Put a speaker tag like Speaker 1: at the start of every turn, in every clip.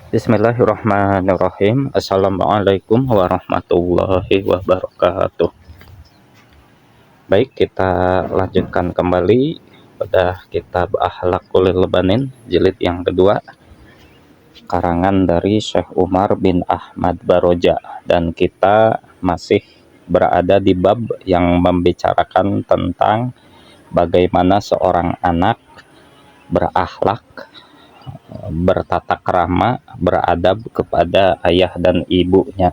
Speaker 1: Bismillahirrahmanirrahim. Assalamualaikum warahmatullahi wabarakatuh. Baik, kita lanjutkan kembali pada kitab Akhlaqul Labanin jilid yang kedua, karangan dari Syekh Umar bin Ahmad Baroja, dan kita masih berada di bab yang membicarakan tentang bagaimana seorang anak berakhlak, bertata krama, beradab kepada ayah dan ibunya.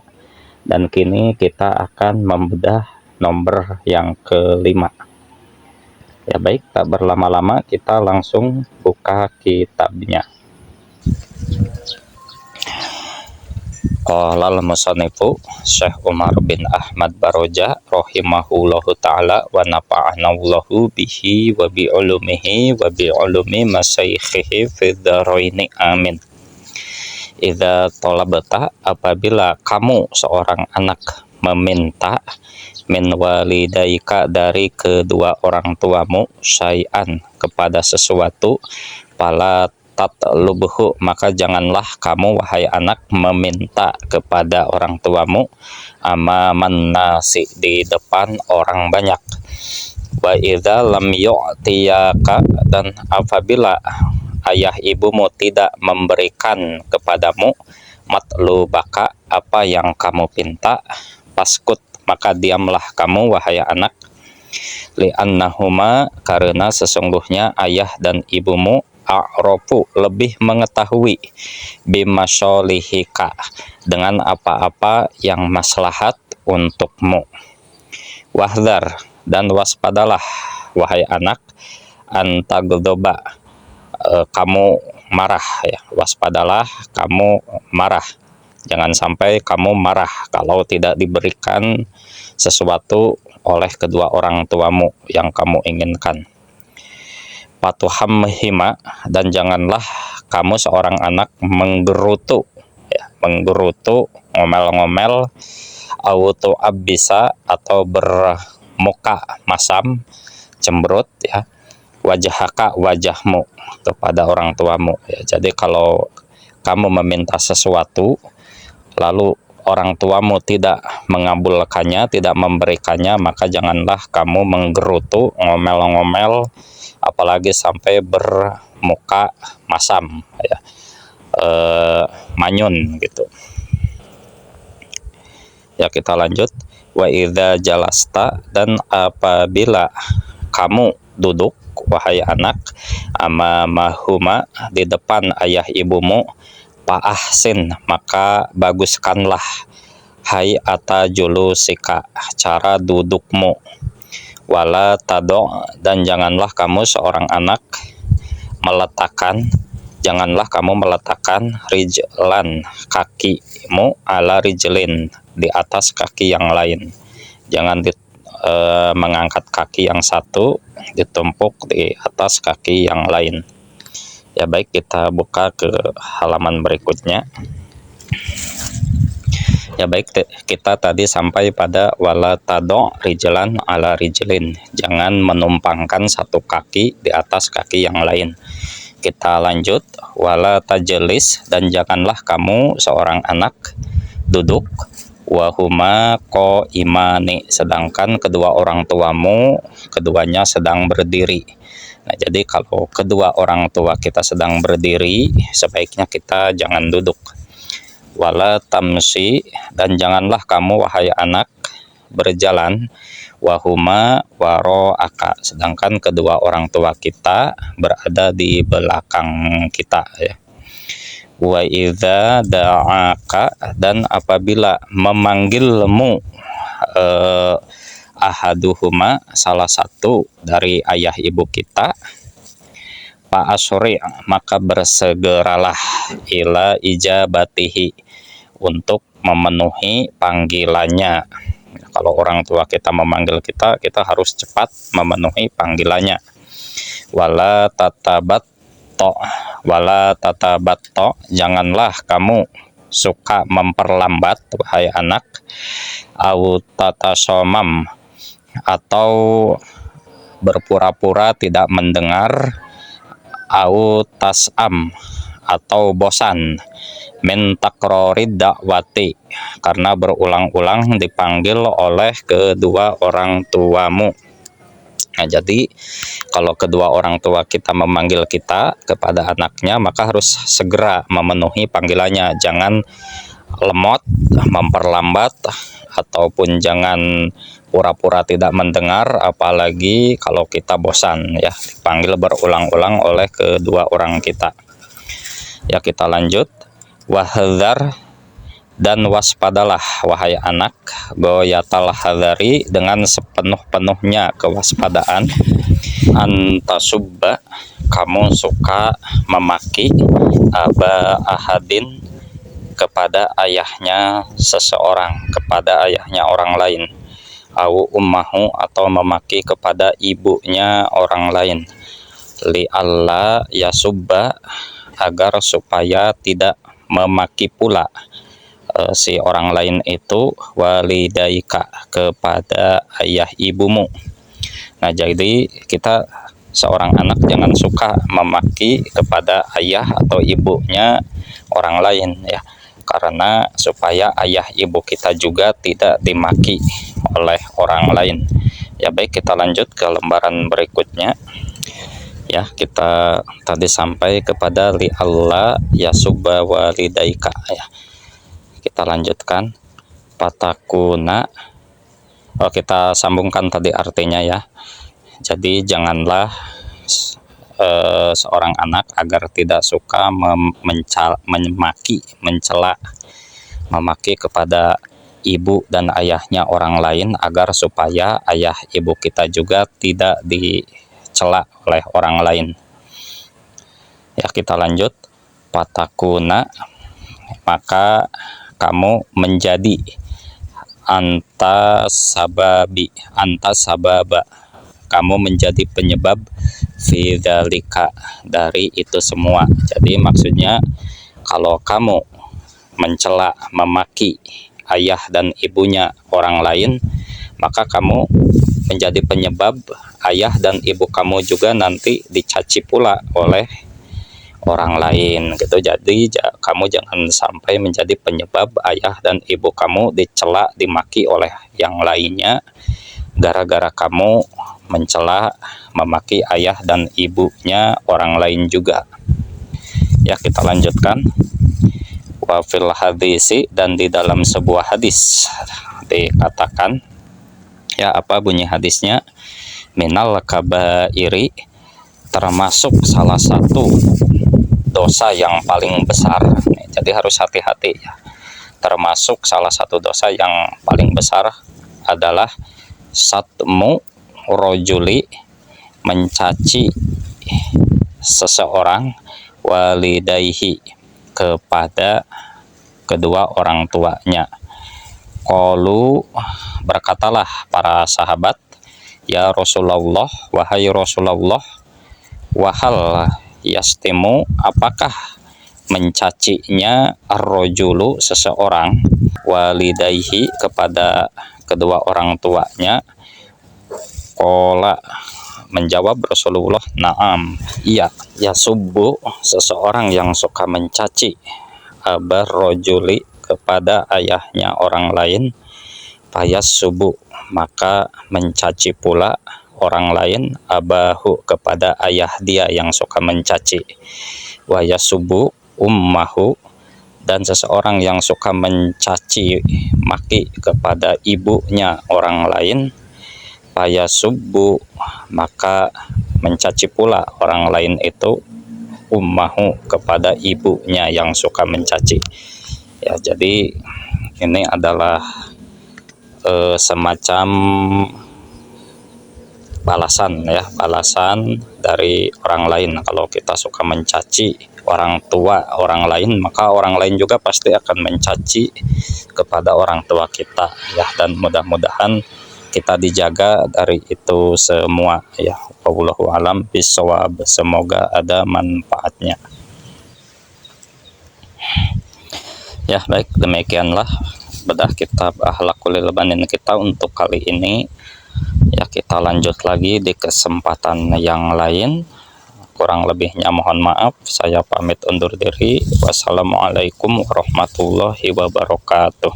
Speaker 1: Dan kini kita akan membedah nomor yang kelima. Ya baik, tak berlama-lama kita langsung buka kitabnya. Qala al-musannifu Syekh Umar bin Ahmad Baroja rahimahullahu ta'ala wa nafa'anallahu bihi wa bi ulumihi wa bi ulumi masyayikhihi fid dharaini amin. Idza talabta, apabila kamu seorang anak meminta min walidaika, dari kedua orang tuamu, syai'an, kepada sesuatu, fala tatlubhu, maka janganlah kamu wahai anak meminta kepada orang tuamu, amaman nasi, di depan orang banyak. Wa idza lam yu'tiyaka, dan apabila ayah ibumu tidak memberikan kepadamu, matlubaka, apa yang kamu pinta, paskut, maka diamlah kamu wahai anak. Li'annahuma, karena sesungguhnya ayah dan ibumu, a'rofu, lebih mengetahui, bimasyolihika, dengan apa-apa yang maslahat untukmu. Wahdar, dan waspadalah wahai anak, antagdoba, kamu marah, ya, waspadalah kamu marah, jangan sampai kamu marah kalau tidak diberikan sesuatu oleh kedua orang tuamu yang kamu inginkan. Patuhamhima, dan janganlah kamu seorang anak menggerutu, ya, menggerutu, ngomel-ngomel, auto abisa, atau bermuka masam, cemberut, ya, wajahaka, wajahmu, kepada orang tuamu, ya. Jadi kalau kamu meminta sesuatu lalu orang tuamu tidak mengabulkannya, tidak memberikannya, maka janganlah kamu menggerutu, ngomel-ngomel, apalagi sampai bermuka masam, ya, manyun gitu. Ya, kita lanjut. Wa idza jalasta, dan apabila kamu duduk wahai anak, amamahuma, di depan ayah ibumu, fa'ahsin, maka baguskanlah, hai ata julusika, cara dudukmu. Wala tado, dan janganlah kamu seorang anak janganlah kamu meletakkan rijlan, kakimu, ala rijlin, di atas kaki yang lain. Jangan mengangkat kaki yang satu ditumpuk di atas kaki yang lain. Ya baik, kita buka ke halaman berikutnya. Ya baik, kita tadi sampai pada wala tado rijlan ala rijlin, jangan menumpangkan satu kaki di atas kaki yang lain. Kita lanjut, wala tajlis, dan janganlah kamu seorang anak duduk, wahuma ko imani, sedangkan kedua orang tuamu keduanya sedang berdiri. Nah, jadi kalau kedua orang tua kita sedang berdiri, sebaiknya kita jangan duduk. Wala tamsi, dan janganlah kamu wahai anak berjalan, wahuma waro'aka, sedangkan kedua orang tua kita berada di belakang kita, ya. Wa idza da'aka, dan apabila memanggilmu ahaduhuma, salah satu dari ayah ibu kita, fa asyri, maka bersegeralah, ila ijabatihi, untuk memenuhi panggilannya. Kalau orang tua kita memanggil kita, kita harus cepat memenuhi panggilannya. Wala tatabatto, janganlah kamu suka memperlambat wahai anak, au tatasomam, atau berpura-pura tidak mendengar, au tasam, atau bosan, min takrorid dakwati, karena berulang-ulang dipanggil oleh kedua orang tuamu. Nah, jadi kalau kedua orang tua kita memanggil kita kepada anaknya, maka harus segera memenuhi panggilannya. Jangan lemot, memperlambat, ataupun jangan pura-pura tidak mendengar, apalagi kalau kita bosan ya, dipanggil berulang-ulang oleh kedua orang kita. Ya, kita lanjut. Wahdzar, dan waspadalah wahai anak, goyatal hadari, dengan sepenuh-penuhnya kewaspadaan, antasubba, kamu suka memaki, aba ahadin, kepada ayahnya seseorang, kepada ayahnya orang lain, au ummahu, atau memaki kepada ibunya orang lain, li alla yasubba, agar supaya tidak memaki pula si orang lain itu walidaika, kepada ayah ibumu. Nah, jadi kita seorang anak jangan suka memaki kepada ayah atau ibunya orang lain ya, karena supaya ayah ibu kita juga tidak dimaki oleh orang lain. Ya, baik, kita lanjut ke lembaran berikutnya. Ya, kita tadi sampai kepada li alla yasubba walidaika ya. Kita lanjutkan patakuna. Kita sambungkan tadi artinya ya. Jadi janganlah seorang anak agar tidak suka memaki kepada ibu dan ayahnya orang lain, agar supaya ayah ibu kita juga tidak dicela oleh orang lain. Ya, kita lanjut. Patakuna, maka kamu menjadi anta sababa, kamu menjadi penyebab fidzalika, dari itu semua. Jadi maksudnya kalau kamu mencela, memaki ayah dan ibunya orang lain, maka kamu menjadi penyebab ayah dan ibu kamu juga nanti dicaci pula oleh orang lain gitu. Jadi kamu jangan sampai menjadi penyebab ayah dan ibu kamu dicela, dimaki oleh yang lainnya, gara-gara kamu mencela, memaki ayah dan ibunya orang lain juga. Ya, kita lanjutkan. Wa fil hadisi, dan di dalam sebuah hadis dikatakan ya, apa bunyi hadisnya? Minal kabairi, termasuk salah satu dosa yang paling besar. Jadi harus hati-hati ya. Termasuk salah satu dosa yang paling besar adalah satmu rojuli, mencaci seseorang, walidayhi, kepada kedua orang tuanya. Qalu, berkatalah para sahabat, ya Rasulullah, wahai Rasulullah, wahal yastimu, apakah mencacinya ar-rajulu, seseorang, walidayhi, kepada kedua orang tuanya? Qala, menjawab Rasulullah, na'am, iya. Yasubbu, seseorang yang suka mencaci abar rajuli, kepada ayahnya orang lain, payas subuh, maka mencaci pula orang lain abahu, kepada ayah dia yang suka mencaci. Wa yasubu ummahu, dan seseorang yang suka mencaci maki kepada ibunya orang lain, payasubbu, maka mencaci pula orang lain itu ummahu, kepada ibunya yang suka mencaci. Ya, jadi ini adalah semacam balasan ya, balasan dari orang lain. Kalau kita suka mencaci orang tua orang lain, maka orang lain juga pasti akan mencaci kepada orang tua kita ya. Dan mudah-mudahan kita dijaga dari itu semua ya. Wallahu alam bishawab, semoga ada manfaatnya. Ya, baik, demikianlah bedah kitab Akhlaqul Banin kita untuk kali ini. Ya, kita lanjut lagi di kesempatan yang lain. Kurang lebihnya mohon maaf. Saya pamit undur diri. Wassalamualaikum warahmatullahi wabarakatuh.